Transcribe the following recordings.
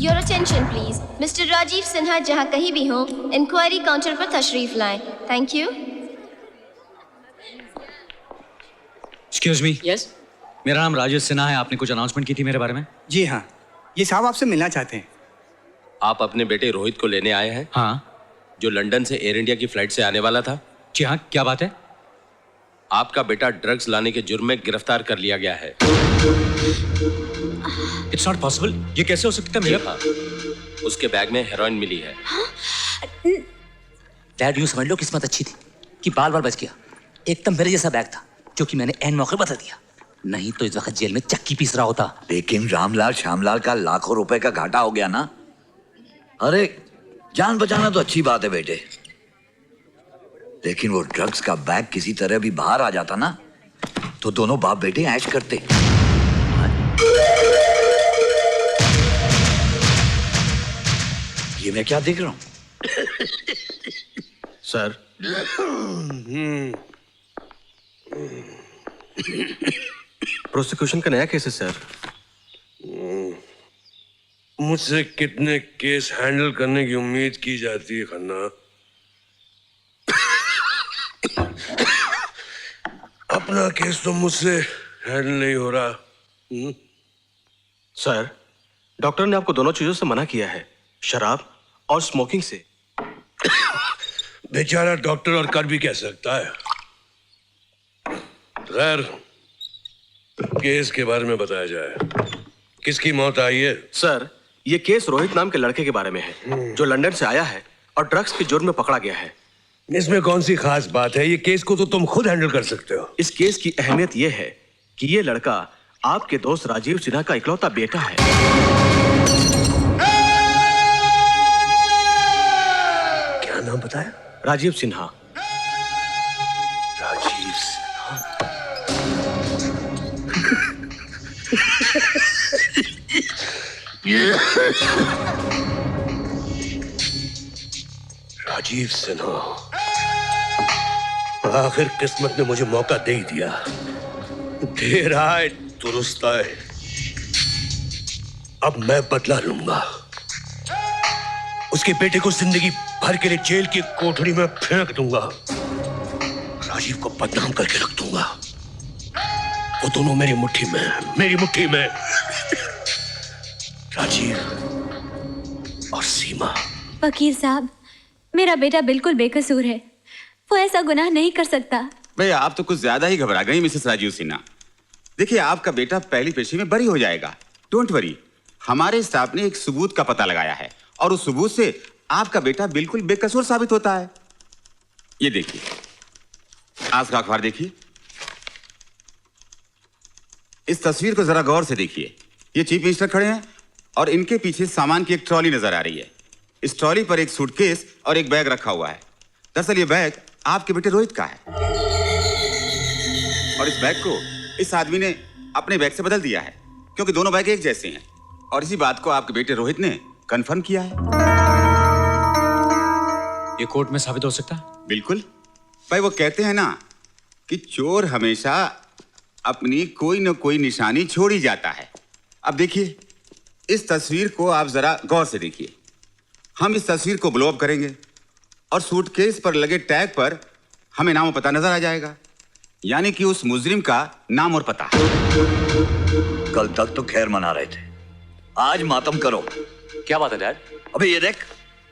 Your attention please. Mr. Rajiv Sinha जहाँ कहीं भी हो, इंक्वायरी काउंटर पर तशरीफ लाएं. Thank you. Excuse me. Yes. मेरा नाम राजेश सिन्हा है. आपने कुछ अनाउंसमेंट की थी मेरे बारे में? जी हाँ, ये साहब आपसे मिलना चाहते हैं. आप अपने बेटे रोहित को लेने आए हैं? हाँ. जो लंदन से एयर इंडिया की फ्लाइट से आने वाला था? जी हाँ, क्या बात है? आपका बेटा ड्रग्स लाने के जुर्म में गिरफ्तार कर लिया गया है. It's not possible. ये कैसे हो सकता है मेरा? उसके बैग में हेरोइन मिली है. डैड यूं समझ लो किस्मत अच्छी थी कि बाल बाल बच गया. एकदम मेरे जैसा बैग था जो कि मैंने एन मौके बता दिया. नहीं तो इस वक्त जेल में चक्की पीस रहा होता. लेकिन रामलाल श्यामलाल का लाखों रुपए का घाटा हो गया ना. अरे जान बचाना तो अच्छी बात है बेटे, लेकिन वो ड्रग्स का बैग किसी तरह भी बाहर आ जाता ना तो दोनों बाप बेटे ऐश करते. ये मैं क्या देख रहा हूं? सर. प्रोसिक्यूशन का नया केस है सर. मुझसे कितने केस हैंडल करने की उम्मीद की जाती है खन्ना. अपना केस तो मुझसे हैंडल नहीं हो रहा. सर, डॉक्टर ने आपको दोनों चीजों से मना किया है, शराब और स्मोकिंग से. बेचारा डॉक्टर और कर भी कह सकता है. खैर, केस के बारे में बताया जाए. किसकी मौत आई है? सर, ये केस रोहित नाम के लड़के के बारे में है जो लंदन से आया है और ड्रग्स के जुर्म में पकड़ा गया है. इसमें कौन सी खास बात है? ये केस को तो तुम खुद हैंडल कर सकते हो. इस केस की अहमियत यह है कि ये लड़का आपके दोस्त राजीव सिन्हा का इकलौता बेटा है. क्या नाम बताया? राजीव सिन्हा. राजीव सिन्हा. राजीव सिन्हा. आखिर किस्मत ने मुझे मौका दे ही दिया. देर आए दुरुस्त आए. अब मैं बदला लूंगा. उसके बेटे को जिंदगी भर के लिए जेल की कोठरी में फेंक दूंगा. राजीव को बदनाम करके रख दूंगा. वो दोनों मेरी मुट्ठी में, मेरी मुट्ठी में. राजीव और सीमा. वकील साहब, मेरा बेटा बिल्कुल बेकसूर है. वो ऐसा गुनाह नहीं कर सकता. भैया आप तो कुछ ज्यादा ही घबरा गई मिसेस राजीव सिन्हा. देखिए आपका बेटा पहली पेशी में बरी हो जाएगा. Don't worry. हमारे स्टाफ ने एक सबूत का पता लगाया है और उस सबूत से आपका बेटा बिल्कुल बेकसूर साबित होता है. ये देखिए, आज का अखबार देखिए. इस तस्वीर को जरा गौर से देखिए. ये चीफ मिनिस्टर खड़े हैं और इनके पीछे सामान की एक ट्रॉली नजर आ रही है. इस ट्रॉली पर एक सूटकेस और एक बैग रखा हुआ है. दरअसल ये बैग आपके बेटे रोहित का है और इस बैग को इस आदमी ने अपने बैग से बदल दिया है क्योंकि दोनों बैग एक जैसे हैं और इसी बात को आपके बेटे रोहित ने कंफर्म किया है. ये कोर्ट में साबित हो सकता है? बिल्कुल भाई. वो कहते हैं ना कि चोर हमेशा अपनी कोई न कोई निशानी छोड़ ही जाता है. अब देखिए, इस तस्वीर को आप जरा गौर से देखिए. हम इस तस्वीर को ब्लो अप करेंगे और सूटकेस पर लगे टैग पर हमें नाम और पता नजर आ जाएगा. यानी कि उस मुजरिम का नाम और पता. कल तक तो खैर मना रहे थे, आज मातम करो. क्या बात है डैड? अबे ये देख,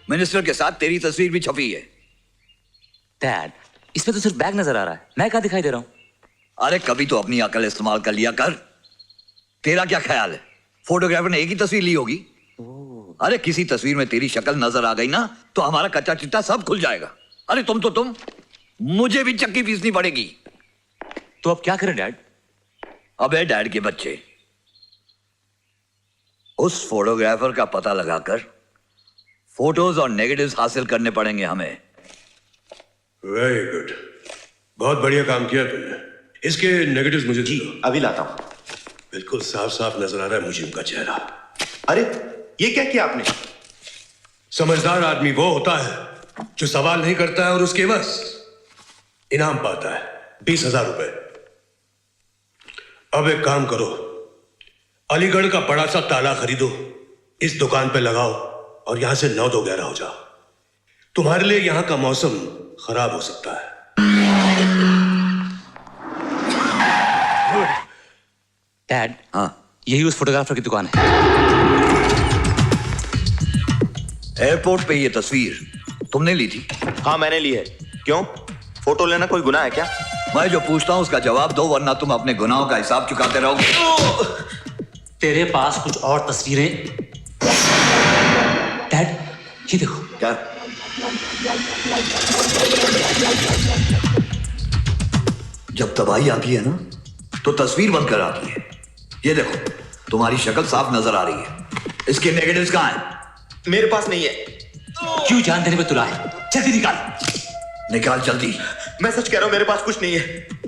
मिनिस्टर के साथ तेरी तस्वीर भी छपी है. डैड, इसमें तो सिर्फ बैग नजर आ रहा है. मैं क्या दिखाई दे रहा हूँ? अरे कभी तो अपनी अकल इस्तेमाल कर लिया कर. तेरा क्या ख्याल है, फोटोग्राफर ने एक ही तस्वीर ली होगी? अरे किसी तस्वीर में तेरी शक्ल नजर आ गई ना तो हमारा कच्चा चिट्टा सब खुल जाएगा. अरे तुम मुझे भी चक्की पीसनी पड़ेगी. तो अब क्या करें डैड? अबे डैड के बच्चे, उस फोटोग्राफर का पता लगाकर फोटोज और नेगेटिव्स हासिल करने पड़ेंगे हमें. Very good. बहुत बढ़िया काम किया तुमने. इसके नेगेटिव्स मुझे दे दो. अभी लाता हूं. बिल्कुल साफ साफ नजर आ रहा है मुझे उनका चेहरा. अरे ये क्या किया आपने? समझदार आदमी वो होता है जो सवाल नहीं करता है और उसके बस इनाम पाता है. 20,000 रुपए. अब एक काम करो, अलीगढ़ का बड़ा सा ताला खरीदो. इस दुकान पे लगाओ और यहां से 9-2-11 हो जाओ। तुम्हारे लिए यहां का मौसम खराब हो सकता है। डैड, हाँ, यही उस फोटोग्राफर की दुकान है। एयरपोर्ट पे ये तस्वीर तुमने ली थी? हाँ मैंने ली है। क्यों, फोटो लेना कोई गुनाह है क्या? मैं जो पूछता हूं उसका जवाब दो, वरना तुम अपने गुनाहों का हिसाब चुकाते रहोगे। तेरे पास कुछ और तस्वीरें? डैड, ये देखो। क्या? जब तबाही आती है ना तो तस्वीर बनकर आती है। ये देखो, तुम्हारी शक्ल साफ नजर आ रही है। इसके नेगेटिव्स कहां हैं? मेरे पास नहीं है। क्यों जान देने पे तुला है? जल्दी निकाल। निकाल जल्दी। मैं सच कह रहा हूं, मेरे पास कुछ नहीं है।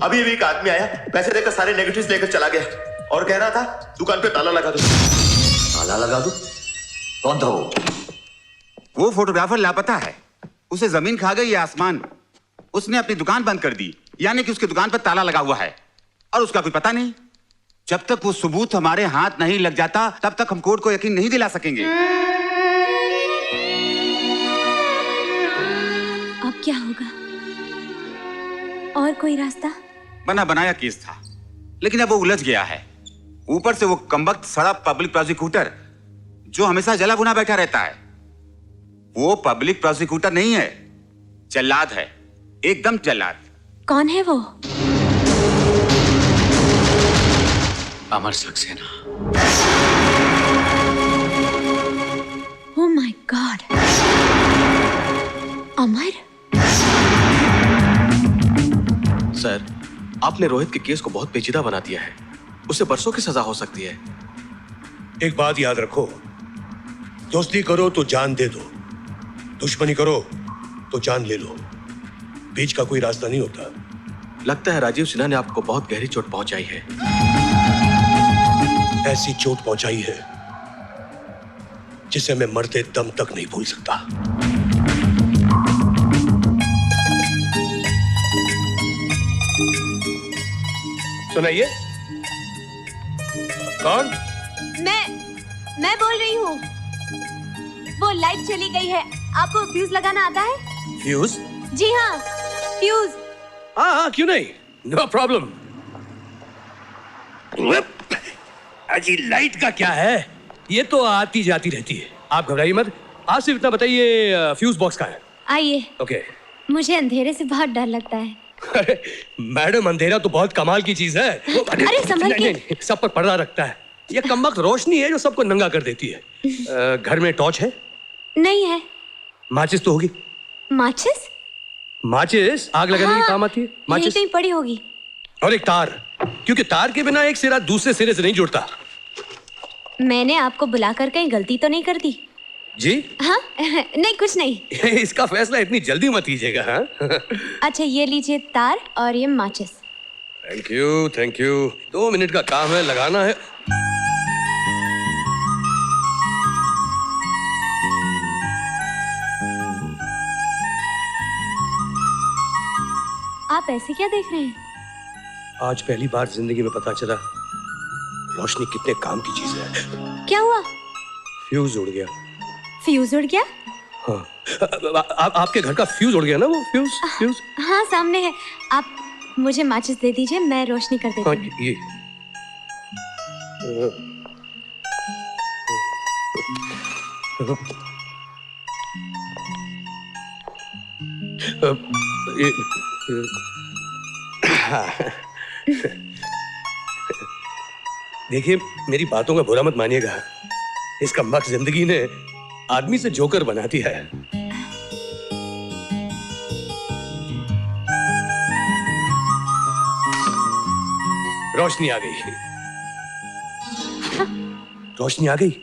अभी अभी एक आदमी आया, पैसे देकर सारे नेगेटिव्स लेकर चला गया और कह रहा था दुकान पे ताला लगा दो। ताला लगा दो? कौन था वो? वो फोटोग्राफर लापता है। उसे जमीन खा गई या आसमान। उसने अपनी दुकान बंद कर दी, यानी कि उसकी दुकान पर ताला लगा हुआ है और उसका कोई पता नहीं। जब तक वो सबूत हमारे हाथ नहीं लग जाता तब तक हम कोर्ट को यकीन नहीं दिला सकेंगे। अब क्या होगा? और कोई रास्ता? बना बनाया केस था, लेकिन अब वो उलझ गया है। ऊपर से वो कमबख्त सड़ा पब्लिक प्रोसिक्यूटर जो हमेशा जला भुना बैठा रहता है। वो पब्लिक प्रोसिक्यूटर नहीं है, जल्लाद है, एकदम जल्लाद। कौन है वो? Amar Saxena. Oh my God, Amar. Sir, आपने रोहित के केस को बहुत पेचीदा बना दिया है। उसे बरसों की सजा हो सकती है। एक बात याद रखो, दोस्ती करो तो जान दे दो, दुश्मनी करो तो जान ले लो। बीच का कोई रास्ता नहीं होता। लगता है राजीव सिन्हा ने आपको बहुत गहरी चोट पहुंचाई है। ऐसी चोट पहुंचाई है जिसे मैं मरते दम तक नहीं भूल सकता। सुनाइए। कौन? मैं बोल रही हूँ। वो लाइट चली गई है, आपको फ्यूज लगाना आता है? फ्यूज? जी हाँ, फ्यूज। हाँ, क्यों नहीं, नो प्रॉब्लम। अजी लाइट का क्या है, ये तो आती जाती रहती है, आप घबराइए मत। आप सिर्फ इतना बताइए फ्यूज बॉक्स का है। आइए। ओके। मुझे अंधेरे से बहुत डर लगता है। अरे मैडम, अंधेरा तो बहुत कमाल की चीज है। अरे संभल के। नहीं, सब पर पर्दा रखता है। ये कमबख्त रोशनी है जो सबको नंगा कर देती है। घर में टॉर्च है? नहीं है। माचिस तो होगी? माचिस? माचिस आग लगाने के काम आती है। माचिस कहीं पड़ी होगी। और एक तार, क्योंकि तार के बिना एक सिरा दूसरे सिरे से नहीं जुड़ता। मैंने आपको बुलाकर कहीं गलती तो नहीं कर दी? जी? हाँ नहीं, कुछ नहीं। इसका फैसला इतनी जल्दी मत कीजिएगा। हाँ? अच्छा, ये लीजिए तार और ये माचिस। Thank you, thank you. 2 minute का काम है, लगाना है। आप ऐसे क्या देख रहे हैं? आज पहली बार जिंदगी में पता चला रोशनी कितने काम की चीज है। क्या हुआ? फ्यूज उड़ गया। फ्यूज उड़ गया? हाँ, आपके घर का फ्यूज उड़ गया ना? वो फ्यूज? हाँ, सामने है। आप मुझे माचिस दे दीजिए, मैं रोशनी कर देती हूँ। ये देखिए, मेरी बातों का बुरा मत मानिएगा। इस कमबख्त जिंदगी ने आदमी से जोकर बना दिया है। रोशनी आ गई। रोशनी आ गई?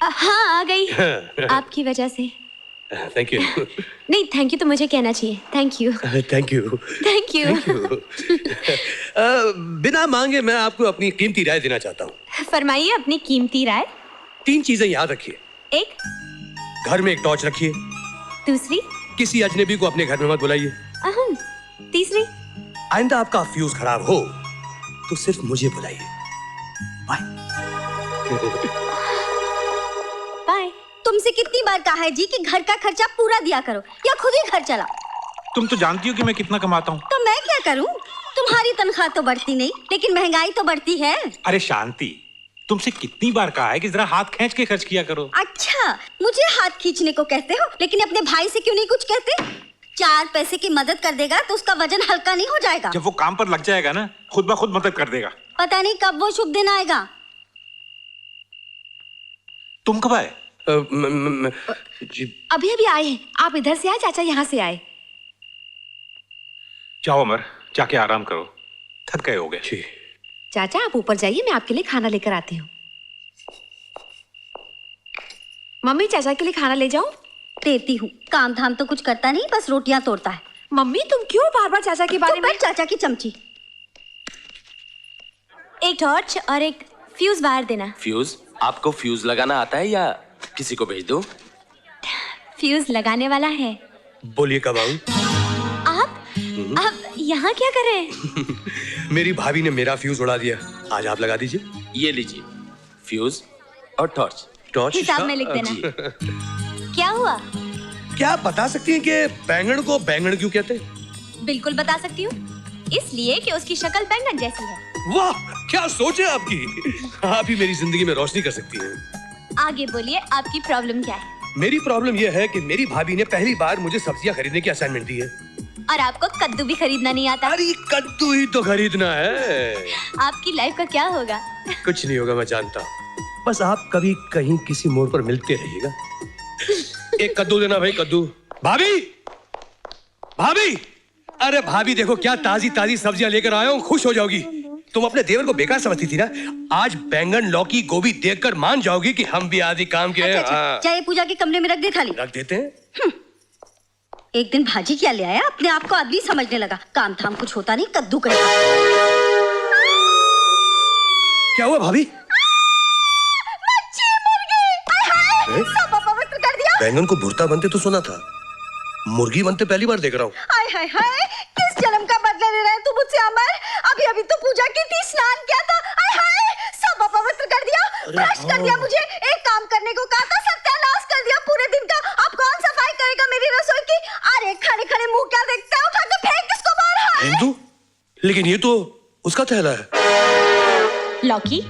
हाँ, आ गई। आपकी वजह से। Thank you. नहीं, थैंक यू तो मुझे कहना चाहिए। Thank you. Thank you. Thank you. बिना मांगे मैं आपको अपनी कीमती राय देना चाहता हूँ। फरमाइए अपनी कीमती राय। 3 चीजें याद रखिए। एक, घर में एक टॉर्च रखिए। दूसरी, किसी अजनबी को अपने घर में मत बुलाइए। तीसरी, आइंदा आपका फ्यूज खराब हो तो सिर्फ मुझे बुलाइए। बाय। बाय। तुमसे कितनी बार कहा है जी कि घर का खर्चा पूरा दिया करो या खुद ही घर चलाओ। तुम तो जानती हो कि मैं कितना कमाता हूँ। तो मैं क्या करूँ? तुम्हारी तनख्वाह तो बढ़ती नहीं, लेकिन महंगाई तो बढ़ती है। अरे शांति, तुमसे कितनी बार कहा है कि जरा हाथ खींच के खर्च किया करो। अच्छा, मुझे हाथ खींचने को कहते हो, लेकिन अपने भाई से क्यों नहीं कुछ कहते? 4 पैसे की मदद कर देगा तो उसका वजन हल्का नहीं हो जाएगा। जब वो काम पर लग जाएगा ना, खुद ब खुद मदद कर देगा। पता नहीं कब वो शुभ दिन आएगा। तुम कब आए? अभी अभी आए हैं। आप इधर से आए, चाचा यहाँ से आए। जाओ अमर, जाके आराम करो, थक गए होगे। चाचा आप ऊपर जाइए, मैं आपके लिए खाना लेकर आती हूँ। मम्मी चाचा के लिए खाना ले जाओ। देती हूँ। काम धाम तो कुछ करता नहीं, बस रोटियां तोड़ता है। मम्मी तुम क्यों बार बार चाचा के बारे में? चाचा की चमची। एक टॉर्च और एक फ्यूज वायर देना। फ्यूज? आपको फ्यूज लगाना आता है या किसी को भेज दो? फ्यूज लगाने वाला है। बोलिए कब आऊं? आप यहाँ क्या कर रहे हैं? मेरी भाभी ने मेरा फ्यूज उड़ा दिया, आज आप लगा दीजिए। ये लीजिए फ्यूज और टॉर्च। टॉर्च हिसाब में लिख देना। क्या हुआ? क्या आप बता सकती हैं कि बैंगन को बैंगन क्यों कहते हैं? बिल्कुल बता सकती हूँ, इसलिए कि उसकी शक्ल बैंगन जैसी है। वाह, क्या सोच है आपकी। आप ही मेरी जिंदगी में रोशनी कर सकती हैं। आगे बोलिए, आपकी प्रॉब्लम क्या है? मेरी प्रॉब्लम यह है कि मेरी भाभी ने पहली बार मुझे सब्जियां खरीदने की असाइनमेंट दी है। और आपको कद्दू भी खरीदना नहीं आता। अरे कद्दू ही तो खरीदना है। आपकी लाइफ का क्या होगा? कुछ नहीं होगा, मैं जानता हूँ। बस आप कभी कहीं किसी मोड़ पर मिलते रहिएगा। एक कद्दू देना भाई, कद्दू। भाभी, भाभी, अरे भाभी देखो क्या ताजी ताजी सब्जियां लेकर आया हूँ, खुश हो जाओगी। तुम अपने देवर को बेकार समझती थी ना, आज बैंगन लौकी गोभी देखकर मान जाओगी कि हम भी आदि काम के हैं। चाहे पूजा के कमरे में रख दे थाली। रख देते हैं। एक दिन भाजी क्या ले आया, अपने आप को आदमी समझने लगा। काम धाम कुछ होता नहीं, कद्दू करेगा। क्या हुआ भाभी? सब अपवित्र कर दिया। बैंगन को भुर्ता बनते तो सुना था, मुर्गी बनते पहली बार देख रहा हूँ। हाय हाय हाय, किस जन्म का बदला ले रहा है तू मुझसे अमर? अभी अभी तो पूजा की थी, स्नान किया था। हाय हाय, सब अपवित्र कर दिया, भ्रष्ट कर दिया मुझे। एक काम करने को कहा था, सत्यानाश कर दिया पूरे दिन का। अब कौन सफाई करेगा मेरी रसोई की? अरे खड़े खड़े मुंह क्या देखते हो? उठा के फेंक इसको बाहर। हिंदू? लेकिन ये तो उसका थैला है। लौकी,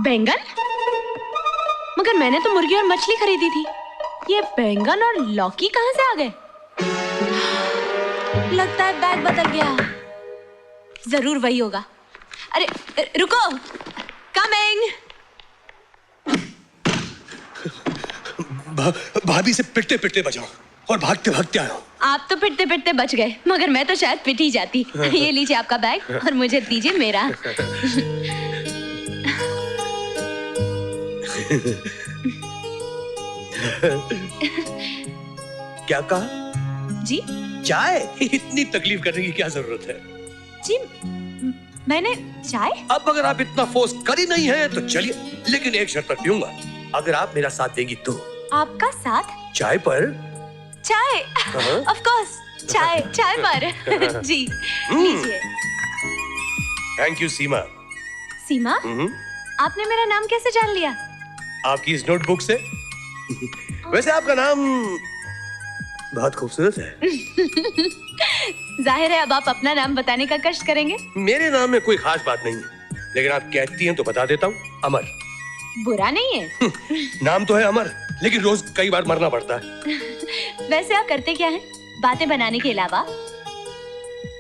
बैंगन, मगर मैंने तो मुर्गी और मछली खरीदी थी। ये बैंगन और लौकी कहां से आ गए? लगता है बैग बदल गया। जरूर वही होगा। अरे रुको, कमिंग। भाभी से पिटते पिटते बचाओ और भागते भागते आया हूँ। आप तो पिटते पिटते बच गए, मगर मैं तो शायद पिट ही जाती। ये लीजिए आपका बैग और मुझे दीजिए मेरा। क्या कहा? जी? चाय? इतनी तकलीफ करने की क्या जरूरत है? जी मैंने चाय? अब अगर आप इतना फोर्स कर ही नहीं है तो चलिए, लेकिन एक शर्त पर पीऊंगा, अगर आप मेरा साथ देंगी तो। आपका साथ? चाय पर? चाय, ऑफ कोर्स, चाय चाय पर। जी लीजिए। थैंक यू सीमा। सीमा? आपने मेरा नाम कैसे जान लिया? आपकी इस नोटबुक से। वैसे आपका नाम बहुत खूबसूरत है। जाहिर है अब आप अपना नाम बताने का कष्ट करेंगे। मेरे नाम में कोई खास बात नहीं है, लेकिन आप कहती हैं तो बता देता हूँ, अमर। बुरा नहीं है। नाम तो है अमर, लेकिन रोज कई बार मरना पड़ता है। वैसे आप करते क्या हैं बातें बनाने के अलावा?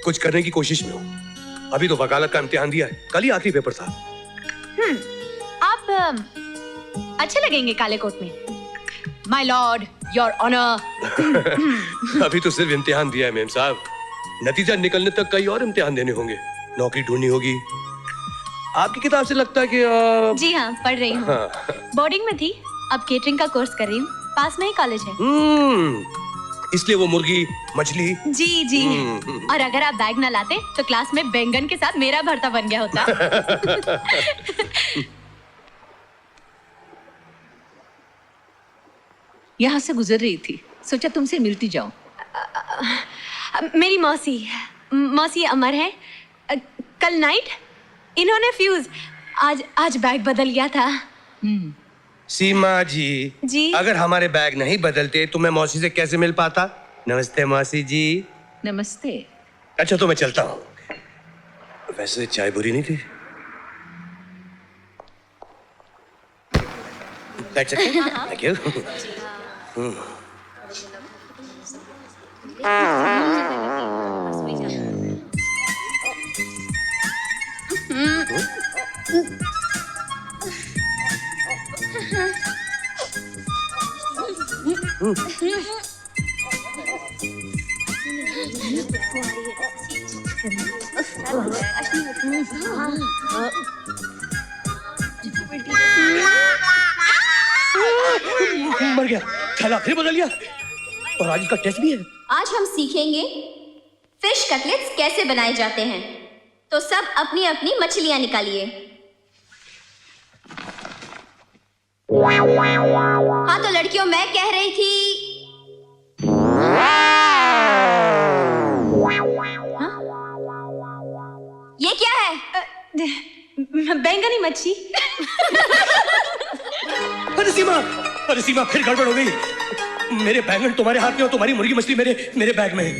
कुछ करने की कोशिश में हूँ। अभी तो वकालत का इम्तिहान दिया है, कल ही आखिरी पेपर था। आप अच्छे लगेंगे काले कोट में। My lord, your honour. अभी तो सिर्फ इम्तिहान दिया है मेम साहब, नतीजा निकलने तक कई और इम्तिहान देने होंगे, नौकरी ढूंढनी होगी। आपकी किताब से लगता है कि जी हाँ, पढ़ रही हूँ। बोर्डिंग में थी, अब केटरिंग का कोर्स कर रही हूँ, पास में ही कॉलेज है। इसलिए वो मुर्गी मछली। जी जी। और अगर आप बैग ना लाते तो क्लास में बैंगन के साथ मेरा भरता बन गया होता। यहाँ से गुजर रही थी, सोचा तुमसे मिलती जाऊं। मेरी मौसी अमर है। कल नाइट इन्होंने फ्यूज, आज बैग बदल गया था। सीमा जी जी? अगर हमारे बैग नहीं बदलते तो मैं मौसी से कैसे मिल पाता? नमस्ते मौसी जी। नमस्ते। अच्छा तो मैं चलता हूँ। वैसे चाय बुरी नहीं थी। बैठ सकते हैं? Thank you. मर गया। थैला फिर बदल लिया। और आज इसका टेस्ट भी है। आज हम सीखेंगे फिश कटलेट्स कैसे बनाए जाते हैं। तो सब अपनी अपनी मछलियां निकालिए। हाँ तो लड़कियों, मैं कह रही थी ये क्या है? बैंगनी मच्छी। अरे सीमा फिर गड़बड़ हो गई। मेरे बैंगन तुम्हारे हाथ में और तुम्हारी मुर्गी मछली मेरे बैग में है।